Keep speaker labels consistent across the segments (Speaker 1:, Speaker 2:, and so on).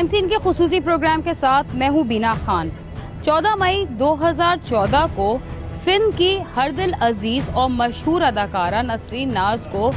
Speaker 1: Crime scene के खुसूसी programme के साथ मैं हूं बीना खान। 14 मई 2014 को सिंध की हर दिल अजीज और मशहूर अदाकारा नसरीन नाज को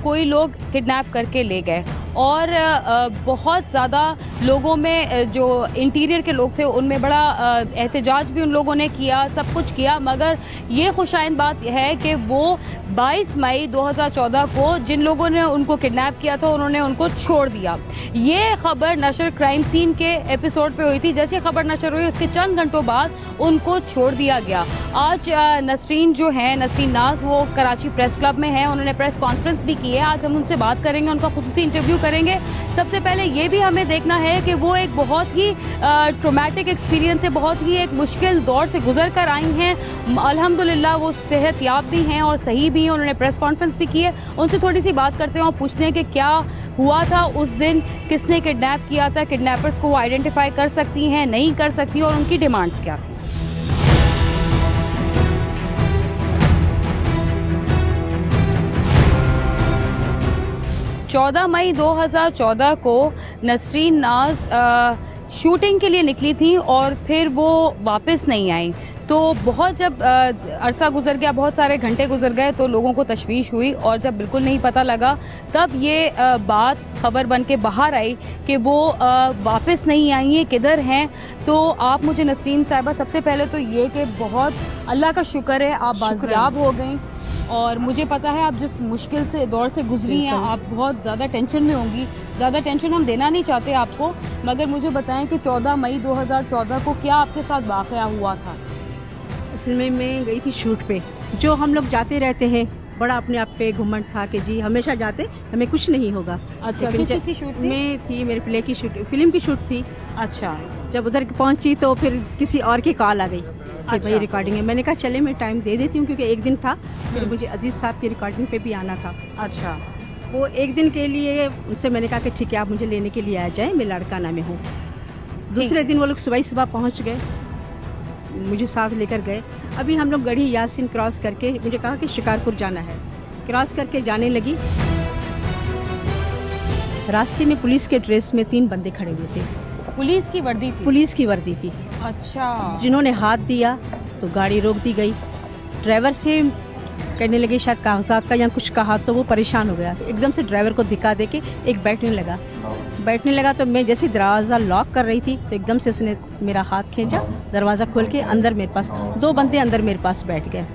Speaker 1: कोई लोग किडनैप करके ले गए और बहुत ज़्यादा लोगों में जो इंटीरियर के लोग थे उनमें बड़ा एहतजाज भी उन लोगों ने किया, सब कुछ किया। मगर ये खुशाइन बात है कि वो 22 मई 2014 को जिन लोगों ने उनको किडनैप किया था उन्होंने उनको छोड़ दिया। ये खबर नशर क्राइम सीन के एपिसोड पे हुई थी। जैसे खबर नशर हुई उसके चंद घंटों बाद उनको छोड़ दिया गया। आज नसरीन जो है, नसरीन नाज, वो कराची प्रेस क्लब में है। उन्होंने प्रेस कॉन्फ्रेंस भी की है। आज हम उनसे बात करेंगे, उनका खुसूसी इंटरव्यू करेंगे। सबसे पहले ये भी हमें देखना है कि वो एक बहुत ही ट्रॉमेटिक एक्सपीरियंस से, बहुत ही एक मुश्किल दौर से गुजर कर आई हैं। अल्हम्दुलिल्लाह वो सेहतयाब भी हैं और सही भी हैं। उन्होंने प्रेस कॉन्फ्रेंस भी की है। उनसे थोड़ी सी बात करते हैं और पूछते हैं कि क्या हुआ था उस दिन, किसने किडनैप किया था, किडनैपर्स को वो आइडेंटिफाई कर सकती हैं, नहीं कर सकती, और उनकी डिमांड्स क्या थी। 14 मई 2014 को नसरीन नाज शूटिंग के लिए निकली थी और फिर वो वापस नहीं आई। तो बहुत जब अरसा गुजर गया, बहुत सारे घंटे गुजर गए, तो लोगों को तशवीश हुई और जब बिल्कुल नहीं पता लगा तब ये बात खबर बन के बाहर आई कि वो वापस नहीं आई हैं, किधर हैं। तो आप मुझे नसरीन साहिबा, सबसे पहले तो ये कि बहुत अल्लाह का शुक्र है आप बाजियाब हो गई और मुझे पता है आप जिस मुश्किल से दौर से गुजरी हैं, आप बहुत ज़्यादा टेंशन में होंगी। ज़्यादा टेंशन हम देना नहीं चाहते आपको, मगर मुझे बताएं कि 14 मई 2014 को क्या आपके साथ वाक़या हुआ था।
Speaker 2: असल में मैं गई थी शूट पे, जो हम लोग जाते रहते हैं, बड़ा अपने आप पे घुमंड था कि जी हमेशा जाते, हमें कुछ नहीं होगा।
Speaker 1: अच्छा, किस चीज़ की शूट थी?
Speaker 2: मैं थी, मेरे प्ले की शूट, फिल्म की शूट थी।
Speaker 1: अच्छा,
Speaker 2: जब उधर पहुंची तो फिर किसी और की कॉल आ गई कि
Speaker 1: अच्छा।
Speaker 2: भाई रिकॉर्डिंग है। मैंने कहा चले मैं टाइम दे देती हूँ, क्योंकि एक दिन था, फिर मुझे अजीज़ साहब की रिकॉर्डिंग पे भी आना था।
Speaker 1: अच्छा,
Speaker 2: वो एक दिन के लिए उनसे मैंने कहा कि ठीक है आप मुझे लेने के लिए आ जाएं, मैं लड़काना में हूँ। दूसरे दिन वो लोग सुबह पहुँच गए, मुझे साथ लेकर गए। अभी हम लोग गढ़ी यासीन क्रॉस करके, मुझे कहा कि शिकारपुर जाना है। क्रॉस करके जाने लगी, रास्ते में पुलिस के ड्रेस में 3 बंदे खड़े हुए थे।
Speaker 1: पुलिस की वर्दी थी?
Speaker 2: पुलिस की वर्दी थी।
Speaker 1: अच्छा।
Speaker 2: जिन्होंने हाथ दिया तो गाड़ी रोक दी गई। ड्राइवर से कहने लगे शायद कागजात का या कुछ कहा, तो वो परेशान हो गया। एकदम से ड्राइवर को धिक्का दे के एक बैठने लगा। तो मैं जैसे दरवाज़ा लॉक कर रही थी तो एकदम से उसने मेरा हाथ खींचा, दरवाज़ा खोल के अंदर मेरे पास 2 बंदे अंदर मेरे पास बैठ गए।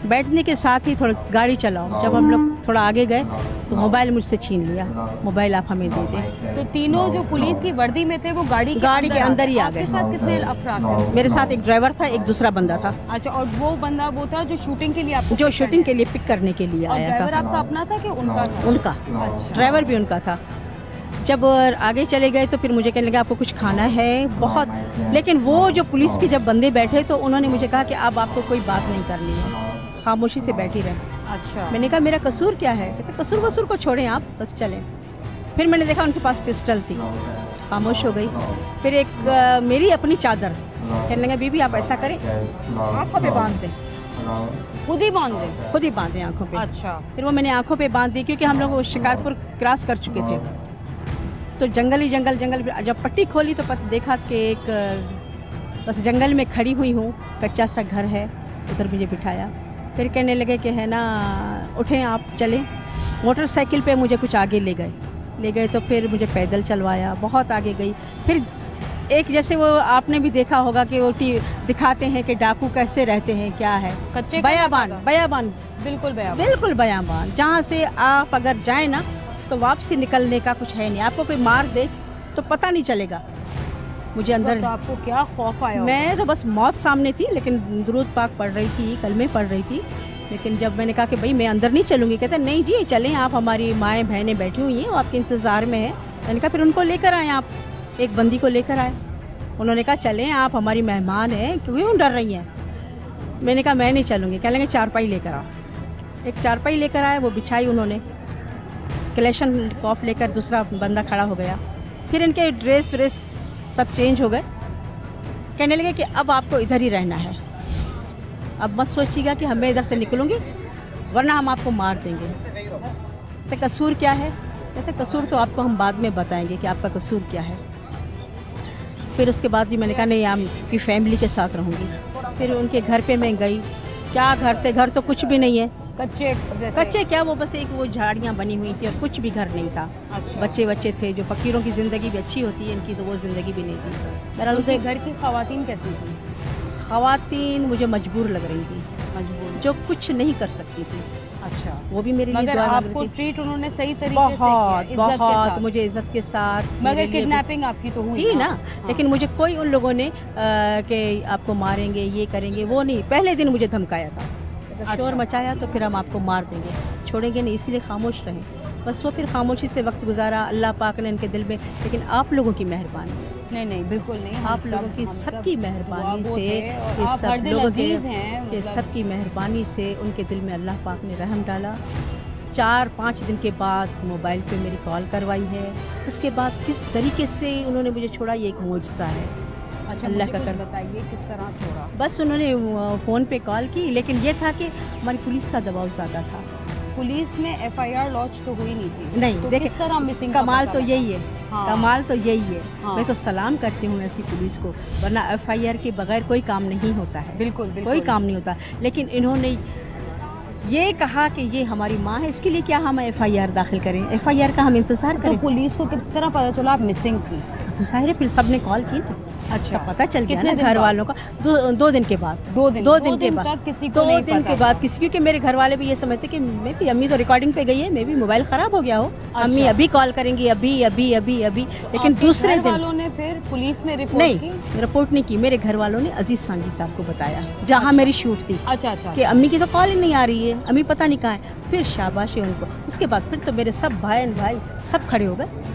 Speaker 2: बैठने के साथ ही थोड़ा गाड़ी चलाओ। जब हम लोग थोड़ा आगे गए तो मोबाइल मुझसे छीन लिया, मोबाइल आप हमें दे दें।
Speaker 1: तो तीनों जो पुलिस की वर्दी में थे वो गाड़ी के अंदर
Speaker 2: ही आ गए।
Speaker 1: आपके साथ कितने अफराद थे?
Speaker 2: मेरे साथ एक ड्राइवर था, एक दूसरा बंदा था।
Speaker 1: अच्छा, और वो बंदा वो था जो शूटिंग के लिए आपको
Speaker 2: जो शूटिंग के लिए पिक करने के लिए आया था।
Speaker 1: ड्राइवर आपका अपना था कि उनका था?
Speaker 2: उनका।
Speaker 1: अच्छा।
Speaker 2: ड्राइवर भी उनका था। जब आगे चले गए तो फिर मुझे कहने लगा आपको कुछ खाना है बहुत, लेकिन वो जो पुलिस के जब बंदे बैठे तो उन्होंने मुझे कहा कि अब आपको कोई बात नहीं करनी है, खामोशी से बैठी रहे।
Speaker 1: अच्छा।
Speaker 2: मैंने कहा मेरा कसूर क्या है? कहते कसूर वसूर को छोड़ें आप, बस चलें। फिर मैंने देखा उनके पास पिस्टल थी, खामोश हो गई। फिर एक मेरी अपनी चादर, कहने लगा बीबी आप ऐसा करें, आँखों पे बांध दें।
Speaker 1: खुद ही बांधे
Speaker 2: आँखों पे।
Speaker 1: अच्छा।
Speaker 2: फिर वो मैंने आँखों पे बांध दी, क्योंकि हम लोग शिकारपुर क्रॉस कर चुके थे। तो जंगल जब पट्टी खोली तो देखा कि एक बस जंगल में खड़ी हुई हूँ, कच्चा सा घर है, उधर मुझे बिठाया। फिर कहने लगे कि है ना उठें आप चलें। मोटरसाइकिल पे मुझे कुछ आगे ले गए तो फिर मुझे पैदल चलवाया, बहुत आगे गई। फिर एक जैसे वो आपने भी देखा होगा कि वो दिखाते हैं कि डाकू कैसे रहते हैं, क्या है,
Speaker 1: कच्चे
Speaker 2: बयाबान बिल्कुल बयाबान, जहाँ से आप अगर जाए ना तो वापसी निकलने का कुछ है नहीं। आपको कोई मार दे तो पता नहीं चलेगा। मुझे अंदर
Speaker 1: तो आपको क्या खौफ आया?
Speaker 2: मैं तो बस मौत सामने थी, लेकिन दुरूद पाक पढ़ रही थी, कलमे पढ़ रही थी। लेकिन जब मैंने कहा कि भाई मैं अंदर नहीं चलूँगी, कहते नहीं जी चलें, आप हमारी माएँ बहनें बैठी हुई हैं, वो आपके इंतज़ार में है। मैंने कहा फिर उनको लेकर आए आप, एक बंदी को लेकर आए। उन्होंने कहा चलें, आप हमारी मेहमान हैं, क्यों डर रही हैं? मैंने कहा मैं नहीं चलूँगी। कह लेंगे चारपाई लेकर आओ। एक चारपाई लेकर आए, वो बिछाई उन्होंने। कलेक्शन कॉफ लेकर दूसरा बंदा खड़ा हो गया। फिर इनके ड्रेस व्रेस सब चेंज हो गए। कहने लगे कि अब आपको इधर ही रहना है, अब मत सोचिएगा कि मैं इधर से निकलूंगी वरना हम आपको मार देंगे। तो कसूर क्या है? कहते कसूर तो आपको हम बाद में बताएंगे कि आपका कसूर क्या है। फिर उसके बाद जी मैंने कहा नहीं, आपकी फैमिली के साथ रहूँगी। फिर उनके घर पे मैं गई। क्या घर थे, घर तो कुछ भी नहीं है, कच्चे क्या, वो बस एक वो झाड़ियाँ बनी हुई थी और कुछ भी घर नहीं था।
Speaker 1: अच्छा।
Speaker 2: बच्चे थे, जो फकीरों की ज़िंदगी भी अच्छी होती है, इनकी तो वो ज़िंदगी भी नहीं थी। मेरा
Speaker 1: उनके घर की खवातीन कैसी थी?
Speaker 2: खवातीन मुझे मजबूर लग रही थी,
Speaker 1: मजबूर,
Speaker 2: जो कुछ नहीं कर सकती थी।
Speaker 1: अच्छा।
Speaker 2: वो भी मेरे लिए
Speaker 1: मगर
Speaker 2: दुआ मांग
Speaker 1: आपको
Speaker 2: रही थी।
Speaker 1: ट्रीट उन्होंने सही तरीके से किया,
Speaker 2: बहुत
Speaker 1: इज्जत के
Speaker 2: बहुत
Speaker 1: साथ।
Speaker 2: मुझे इज्जत के साथ।
Speaker 1: मगर
Speaker 2: मेरे लिए
Speaker 1: किडनैपिंग आपकी तो हुई
Speaker 2: थी ना,
Speaker 1: हाँ।
Speaker 2: लेकिन मुझे कोई उन लोगों ने कि आपको मारेंगे, ये करेंगे, वो नहीं। पहले दिन मुझे धमकाया था, अगर शोर मचाया तो फिर हम आपको मार देंगे, छोड़ेंगे नहीं, इसीलिए खामोश रहे। बस वो फिर खामोशी से वक्त गुजारा। अल्लाह पाक ने इनके दिल में, लेकिन आप लोगों की मेहरबानी,
Speaker 1: नहीं बिल्कुल नहीं,
Speaker 2: आप लोगों की सबकी मेहरबानी से,
Speaker 1: ये
Speaker 2: ये सब लोगों के
Speaker 1: मतलब
Speaker 2: सबकी मेहरबानी से उनके दिल में अल्लाह पाक ने रहम डाला। 4-5 दिन के बाद मोबाइल पे मेरी कॉल करवाई है। उसके बाद किस तरीके से उन्होंने मुझे छोड़ा, ये एक मुआजिज़ा है।
Speaker 1: अच्छा,
Speaker 2: अल्लाह
Speaker 1: मुझे
Speaker 2: का
Speaker 1: कुछ
Speaker 2: कर
Speaker 1: बताइए किस तरह छोड़ा?
Speaker 2: बस उन्होंने फ़ोन पे कॉल की, लेकिन ये था कि हमारी पुलिस का दबाव ज़्यादा था।
Speaker 1: पुलिस में FIR लॉन्च तो हुई नहीं थी।
Speaker 2: नहीं,
Speaker 1: तो
Speaker 2: देखिए,
Speaker 1: किस तरह मिसिंग का
Speaker 2: कमाल
Speaker 1: पता
Speaker 2: तो
Speaker 1: लगा?
Speaker 2: यही है,
Speaker 1: हाँ।
Speaker 2: कमाल तो यही है।
Speaker 1: हाँ।
Speaker 2: मैं तो सलाम करती हूँ ऐसी पुलिस को, वरना FIR के बगैर कोई काम नहीं होता है।
Speaker 1: बिल्कुल
Speaker 2: कोई काम नहीं होता। लेकिन इन्होंने ये कहा कि ये हमारी माँ है, इसके लिए क्या हम FIR दाखिल करें? FIR का हम इंतज़ार
Speaker 1: तो
Speaker 2: करें?
Speaker 1: पुलिस को किस तरह पता चला आप मिसिंग थी?
Speaker 2: तो ज़ाहिर है फिर सबने कॉल की ना।
Speaker 1: अच्छा,
Speaker 2: पता चल गया
Speaker 1: कितने
Speaker 2: ना
Speaker 1: दिन
Speaker 2: घर
Speaker 1: बाद?
Speaker 2: वालों का। 2 दिन के बाद।
Speaker 1: 2 दिन
Speaker 2: के बाद
Speaker 1: तक किसी को
Speaker 2: 2
Speaker 1: नहीं
Speaker 2: दिन
Speaker 1: पता
Speaker 2: के
Speaker 1: था।
Speaker 2: बाद किसी, क्योंकि मेरे घर वाले भी ये समझते कि मैं भी, अम्मी तो रिकॉर्डिंग पे गई है, मैं भी मोबाइल ख़राब हो गया हो, अम्मी
Speaker 1: अच्छा।
Speaker 2: अभी कॉल करेंगी, अभी। लेकिन
Speaker 1: आपके
Speaker 2: दूसरे
Speaker 1: घर
Speaker 2: दिन
Speaker 1: वालों ने फिर पुलिस में रिपोर्ट
Speaker 2: नहीं,
Speaker 1: की?
Speaker 2: रिपोर्ट नहीं की। मेरे घर वालों ने अजीज सांगी साहब को बताया, जहाँ मेरी शूट थी,
Speaker 1: अच्छा
Speaker 2: कि अम्मी की तो कॉल ही नहीं आ रही है, अम्मी पता नहीं कहाँ है। फिर शाबाश है उनको। उसके बाद फिर तो मेरे सब भाई सब खड़े हो गए।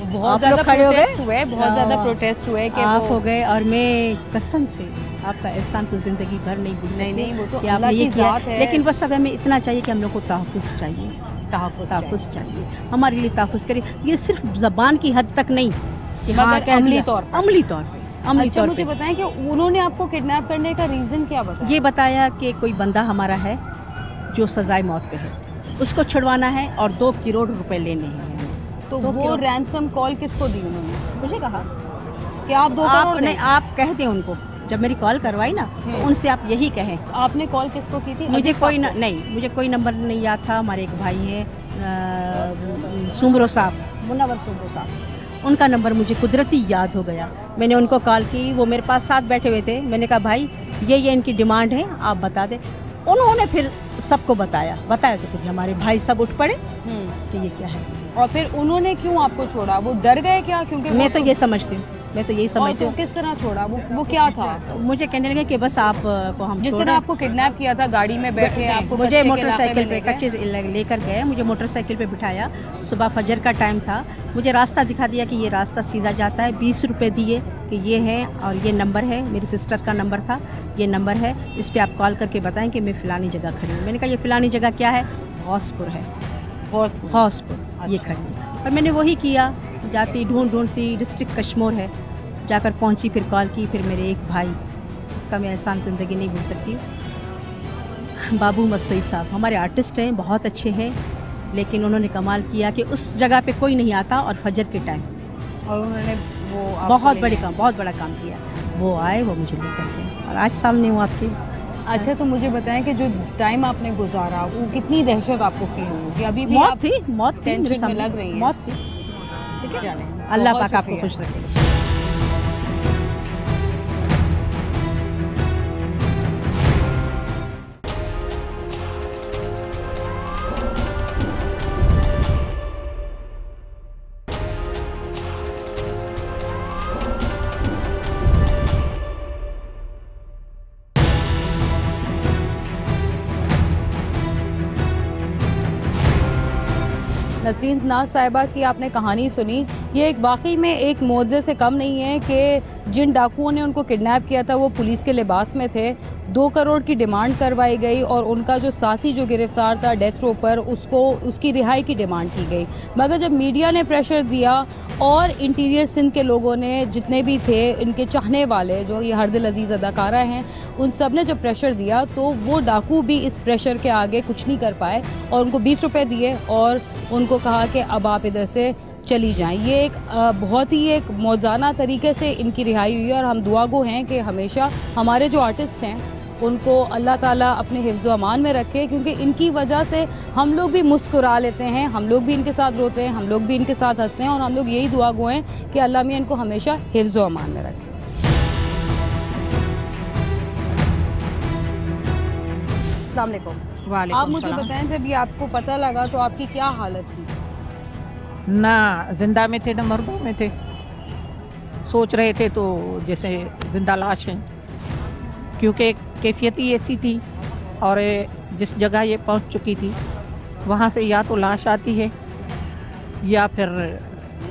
Speaker 1: बहुत
Speaker 2: आप
Speaker 1: ज्यादा
Speaker 2: लोग खड़े हो गए?
Speaker 1: प्रोटेस्ट हुए, बहुत ज्यादा प्रोटेस्ट हुए कि
Speaker 2: आप
Speaker 1: वो
Speaker 2: हो गए, और मैं कसम से आपका एहसान तो जिंदगी भर नहीं भूल सकती।
Speaker 1: नहीं, वो तो
Speaker 2: कि
Speaker 1: अल्लाह
Speaker 2: आपने ये
Speaker 1: की
Speaker 2: किया
Speaker 1: ज़ात है।
Speaker 2: लेकिन बस अब हमें इतना चाहिए कि हम लोग को तहफ़्फ़ुज़ चाहिए, तहफ़्फ़ुज़ चाहिए, हमारे लिए तहफ़्फ़ुज़ करिए। ये सिर्फ ज़बान की हद तक नहीं कि हाँ
Speaker 1: मगर
Speaker 2: कह
Speaker 1: अमली
Speaker 2: दिया,
Speaker 1: तौर पर।
Speaker 2: अमली तौर
Speaker 1: अच्छा, मुझे
Speaker 2: पे
Speaker 1: बताएं कि उन्होंने आपको किडनैप करने का रीजन क्या बताया?
Speaker 2: ये बताया कि कोई बंदा हमारा है जो सजाए मौत पे है, उसको छुड़वाना है और 2 करोड़ रुपए लेने हैं।
Speaker 1: तो
Speaker 2: 2
Speaker 1: वो
Speaker 2: करोड़।
Speaker 1: रैंसम कॉल किसको दी उन्होंने?
Speaker 2: मुझे कहा
Speaker 1: कि आप 2 करोड़ दें?
Speaker 2: आप कह दें उनको, जब मेरी कॉल करवाई ना, तो उनसे आप यही कहें।
Speaker 1: आपने कॉल किसको की थी?
Speaker 2: मुझे
Speaker 1: अजीज
Speaker 2: कोई
Speaker 1: साहब को?
Speaker 2: नहीं, मुझे कोई नंबर नहीं याद था। हमारे एक भाई हैं सुमरो साहब, मुनव्वर सुमरो साहब, उनका नंबर मुझे कुदरती याद हो गया। मैंने उनको कॉल की, वो मेरे पास साथ बैठे हुए थे। मैंने कहा भाई ये इनकी डिमांड है, आप बता दें। उन्होंने फिर सबको बताया तो फिर हमारे भाई सब उठ पड़े कि ये क्या है।
Speaker 1: और फिर उन्होंने क्यों आपको छोड़ा? वो डर गए क्या? क्योंकि
Speaker 2: मैं तो ये समझती हूँ,
Speaker 1: तो किस तरह छोड़ा? वो क्या था?
Speaker 2: मुझे कहने लगे कि बस आप को हम
Speaker 1: जिस
Speaker 2: छोड़
Speaker 1: तरह आपको किडनैप किया था, गाड़ी में बैठे आपको
Speaker 2: मुझे
Speaker 1: कच्चे के
Speaker 2: मोटरसाइकिल
Speaker 1: इलाके
Speaker 2: पे
Speaker 1: में ले गए?
Speaker 2: कच्चे लेकर गए, मुझे मोटरसाइकिल पे बिठाया। सुबह फजर का टाइम था, मुझे रास्ता दिखा दिया कि ये रास्ता सीधा जाता है। 20 रुपए दिए कि ये है और ये नंबर है, मेरी सिस्टर का नंबर था, ये नंबर है, इस पर आप कॉल करके बताएं कि मैं फ़िलानी जगह खड़ी हूँ। मैंने कहा ये फ़िलानी जगह क्या है? हौसपुर है, हौसपुर ये खड़ी है। और मैंने वही किया, जाती ढूंढती डिस्ट्रिक्ट कश्मीर है, जाकर पहुंची, फिर कॉल की। फिर मेरे एक भाई, जिसका मैं एहसान ज़िंदगी नहीं भूल सकती, बाबू मस्तोई साहब, हमारे आर्टिस्ट हैं, बहुत अच्छे हैं, लेकिन उन्होंने कमाल किया कि उस जगह पे कोई नहीं आता और फजर के टाइम,
Speaker 1: और उन्होंने वो
Speaker 2: बहुत बड़ा काम किया। वो आए, वो मुझे लेकर गए और आज सामने हूँ आपके।
Speaker 1: अच्छा, तो मुझे बताएं कि जो टाइम आपने गुजारा, वो कितनी दहशत आपको फील हुई कि अभी भी
Speaker 2: मौत थी मेरे
Speaker 1: टेंशन में
Speaker 2: सामने,
Speaker 1: लग रही है?
Speaker 2: मौत थी। ठीक है, अल्लाह पाक आपको खुश रखे।
Speaker 1: नसरीन नाज साहिबा की आपने कहानी सुनी। ये एक वाकई में एक मौजे से कम नहीं है कि जिन डाकुओं ने उनको किडनैप किया था वो पुलिस के लिबास में थे। 2 करोड़ की डिमांड करवाई गई और उनका जो साथी जो गिरफ्तार था डेथ रो पर, उसकी रिहाई की डिमांड की गई। मगर जब मीडिया ने प्रेशर दिया और इंटीरियर सिंध के लोगों ने, जितने भी थे इनके चाहने वाले, जो ये हर दिल अजीज़ अदाकारा हैं, उन सब ने जब प्रेशर दिया तो वो डाकू भी इस प्रेशर के आगे कुछ नहीं कर पाए और उनको 20 रुपये दिए और उनको कहा कि अब आप इधर से चली जाएं। ये एक बहुत ही एक मौजाना तरीके से इनकी रिहाई हुई है और हम दुआगो हैं कि हमेशा हमारे जो आर्टिस्ट हैं उनको अल्लाह ताला अपने हिफ्ज़ व अमान में रखे, क्योंकि इनकी वजह से हम लोग भी मुस्कुरा लेते हैं, हम लोग भी इनके साथ रोते हैं, हम लोग भी इनके साथ हंसते हैं और हम लोग यही दुआ गो हैं कि अल्लाह मियां इनको हमेशा हिफ्ज़ व अमान में रखे। अस्सलाम वालेकुम। आप मुझे बताएं, जब ये आपको पता लगा तो आपकी क्या हालत थी?
Speaker 3: ना जिंदा में थे ना मर्दों में थे, सोच रहे थे तो जैसे जिंदा लाश है, क्योंकि कैफियत ही ऐसी थी और जिस जगह ये पहुंच चुकी थी वहाँ से या तो लाश आती है या फिर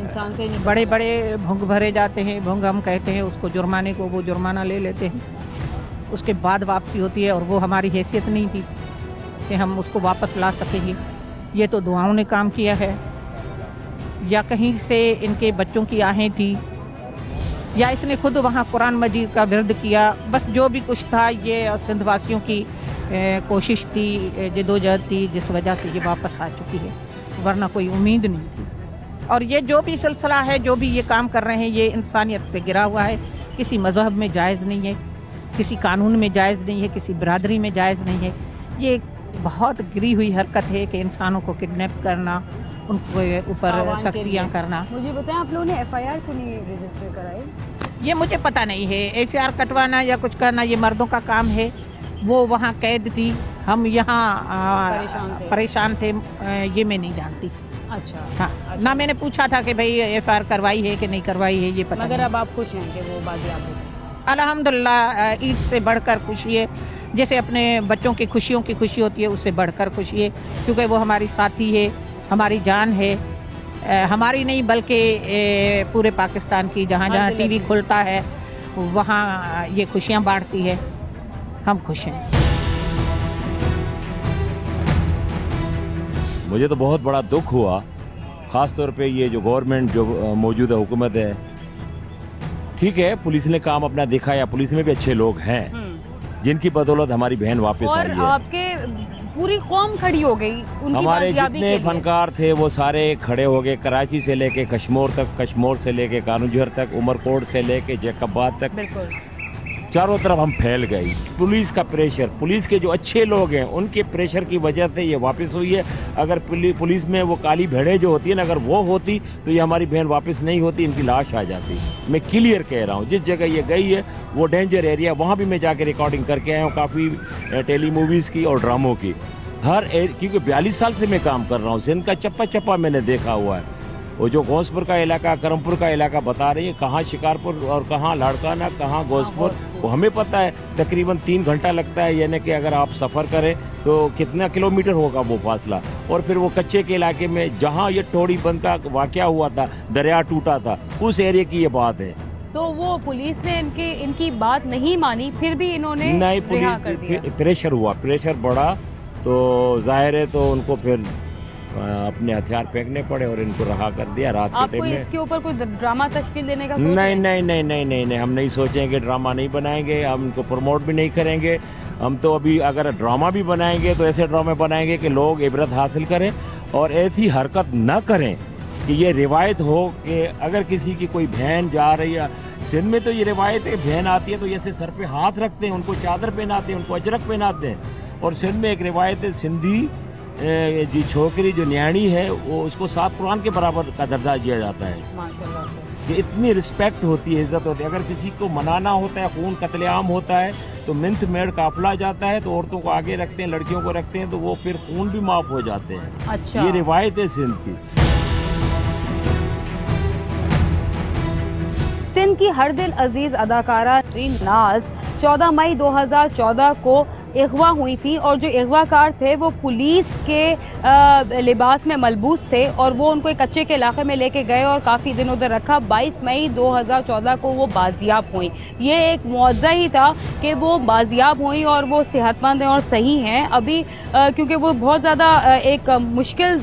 Speaker 1: इंसान के
Speaker 3: बड़े बड़े भुंग भरे जाते हैं, भुंग हम कहते हैं उसको, जुर्माने को, वो जुर्माना ले लेते हैं, उसके बाद वापसी होती है और वो हमारी हैसियत नहीं थी कि हम उसको वापस ला सकेंगे। ये तो दुआओं ने काम किया है या कहीं से इनके बच्चों की आहें थी या इसने खुद वहाँ कुरान मजीद का विरद किया, बस जो भी कुछ था ये सिंध वासियों की कोशिश थी, जदोजहद थी, जिस वजह से ये वापस आ चुकी है, वरना कोई उम्मीद नहीं थी। और ये जो भी सिलसिला है, जो भी ये काम कर रहे हैं, ये इंसानियत से गिरा हुआ है, किसी मजहब में जायज़ नहीं है, किसी कानून में जायज़ नहीं है, किसी बिरादरी में जायज़ नहीं है। ये बहुत गिरी हुई हरकत है कि इंसानों को किडनैप करना, उनके ऊपर सख्तियाँ करना।
Speaker 1: मुझे बताएं, आप लोगों ने FIR क्यों नहीं रजिस्टर कराई?
Speaker 3: ये मुझे पता नहीं है, FIR कटवाना या कुछ करना ये मर्दों का काम है। वो वहाँ कैद थी, हम यहाँ परेशान थे, ये मैं नहीं जानती।
Speaker 1: अच्छा।
Speaker 3: हाँ, अच्छा। ना मैंने पूछा था कि भाई FIR करवाई है कि नहीं करवाई है, ये पता
Speaker 1: मगर
Speaker 3: नहीं।
Speaker 1: अब आप खुश हैं कि वो बाजियाब हो?
Speaker 3: अल्हम्दुलिल्लाह, ईद से बढ़कर खुशी है, जैसे अपने बच्चों की खुशियों की खुशी होती है, उससे बढ़कर खुशी है, क्योंकि वो हमारी साथी है, हमारी जान है, हमारी नहीं बल्कि पूरे पाकिस्तान की। जहाँ जहाँ TV खुलता है वहाँ ये खुशियाँ बांटती है, हम खुश हैं।
Speaker 4: मुझे तो बहुत बड़ा दुख हुआ, ख़ास तौर पे ये जो गवर्नमेंट, जो मौजूदा हुकूमत है, ठीक है पुलिस ने काम अपना दिखाया, पुलिस में भी अच्छे लोग हैं जिनकी बदौलत हमारी बहन वापस आई है।
Speaker 1: आपके पूरी कौम खड़ी हो गई,
Speaker 4: हमारे जितने फनकार थे वो सारे खड़े हो गए, कराची से लेके कश्मीर तक, कश्मीर से लेके कानूजहर तक, उमरकोट से लेके जैकबाद तक,
Speaker 1: बिल्कुल
Speaker 4: चारों तरफ हम फैल गई। पुलिस का प्रेशर, पुलिस के जो अच्छे लोग हैं उनके प्रेशर की वजह से ये वापस हुई है। अगर पुलिस में वो काली भेड़ें जो होती है ना, अगर वो होती तो ये हमारी बहन वापस नहीं होती, इनकी लाश आ जाती। मैं क्लियर कह रहा हूँ, जिस जगह ये गई है वो डेंजर एरिया, वहाँ भी मैं जाके रिकॉर्डिंग करके आया हूँ, काफ़ी टेली मूवीज़ की और ड्रामों की, क्योंकि 42 साल से मैं काम कर रहा हूँ, सिंध का चप्पा चप्पा मैंने देखा हुआ है। वो जो गौसपुर का इलाका, करमपुर का इलाका बता रही है, कहाँ शिकारपुर और कहाँ लाड़काना, कहाँ गौसपुर, वो हमें पता है। तकरीबन 3 घंटा लगता है, यानी कि अगर आप सफ़र करें तो कितना किलोमीटर होगा वो फासला। और फिर वो कच्चे के इलाके में जहाँ ये टोड़ी बंद का वाक़या हुआ था, दरिया टूटा था, उस एरिया की ये बात है।
Speaker 1: तो वो पुलिस ने इनकी बात नहीं मानी, फिर भी इन्होंने
Speaker 4: नहीं, पुलिस प्रेशर हुआ, प्रेशर बढ़ा तो जाहिर है तो उनको फिर अपने हथियार फेंकने पड़े और इनको रहा कर दिया रात के टाइम में।
Speaker 1: इसके ऊपर कोई ड्रामा तश्कील देने का
Speaker 4: नहीं नहीं नहीं नहीं नहीं नहीं, हम नहीं सोचेंगे, ड्रामा नहीं बनाएंगे, हम इनको प्रमोट भी नहीं करेंगे। हम तो अभी अगर ड्रामा भी बनाएंगे तो ऐसे ड्रामे बनाएंगे कि लोग इबरत हासिल करें और ऐसी हरकत न करें कि ये रिवायत हो कि अगर किसी की कोई बहन जा रही है, सिंध में तो ये रिवायत है, बहन आती है तो ऐसे सर पे हाथ रखते हैं, उनको चादर पहनाते हैं, उनको अजरक पहनाते हैं। और सिंध में एक रिवायत है, सिंधी जी छोकरी जो न्याणी है वो उसको साथ कुरान के बराबर का दर्जा दिया जाता है। माशाल्लाह, ये इतनी रिस्पेक्ट होती है, इज्जत होती है। अगर किसी को मनाना होता है, खून कत्लेआम होता है तो मिंथ मेड़ काफिला जाता है, तो औरतों को आगे रखते हैं, लड़कियों को रखते हैं, तो वो फिर खून भी माफ हो जाते हैं।
Speaker 1: अच्छा।
Speaker 4: ये रिवायत है सिंध की।
Speaker 1: सिंध की हर दिल अजीज अदाकारा नाज 14 मई 2014 को अगवा हुई थी और जो अगवाकार थे वो पुलिस के लिबास में मलबूस थे और वो उनको एक कच्चे के इलाके में लेके गए और काफ़ी दिन उधर रखा। 22 मई 2014 को वो बाजियाब हुई। ये एक मुआवजा ही था कि वो बाजियाब हुई और वो सेहतमंद हैं और सही हैं अभी, क्योंकि वो बहुत ज़्यादा एक मुश्किल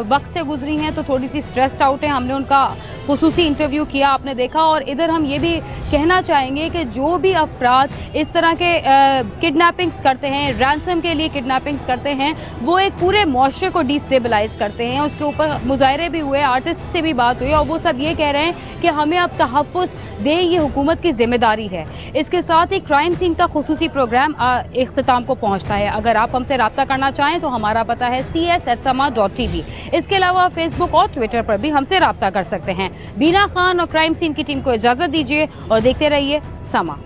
Speaker 1: वक्त से गुजरी हैं तो थोड़ी सी स्ट्रेस्ड आउट हैं। हमने उनका खुसूसी इंटरव्यू किया, आपने देखा। और इधर हम ये भी कहना चाहेंगे कि जो भी अफराद इस तरह के किडनैपिंग्स करते हैं, रैंसम के लिए किडनैपिंग्स करते हैं, वो एक पूरे मुआशरे कल्चर को डिस्टेबलाइज करते हैं। उसके ऊपर मुजाहरे भी हुए, आर्टिस्ट से भी बात हुई और वो सब ये कह रहे हैं कि हमें अब तहफ़्फ़ुज़ दे, ये हुकूमत की जिम्मेदारी है। इसके साथ ही क्राइम सीन का खुसूसी प्रोग्राम इख्तिताम को पहुंचता है। अगर आप हमसे रब्ता करना चाहें तो हमारा पता है cs@sama.tv। इसके अलावा फेसबुक और ट्विटर पर भी हमसे रब्ता कर सकते हैं। बीना खान और क्राइम सीन की टीम को इजाजत दीजिए और देखते रहिए समा।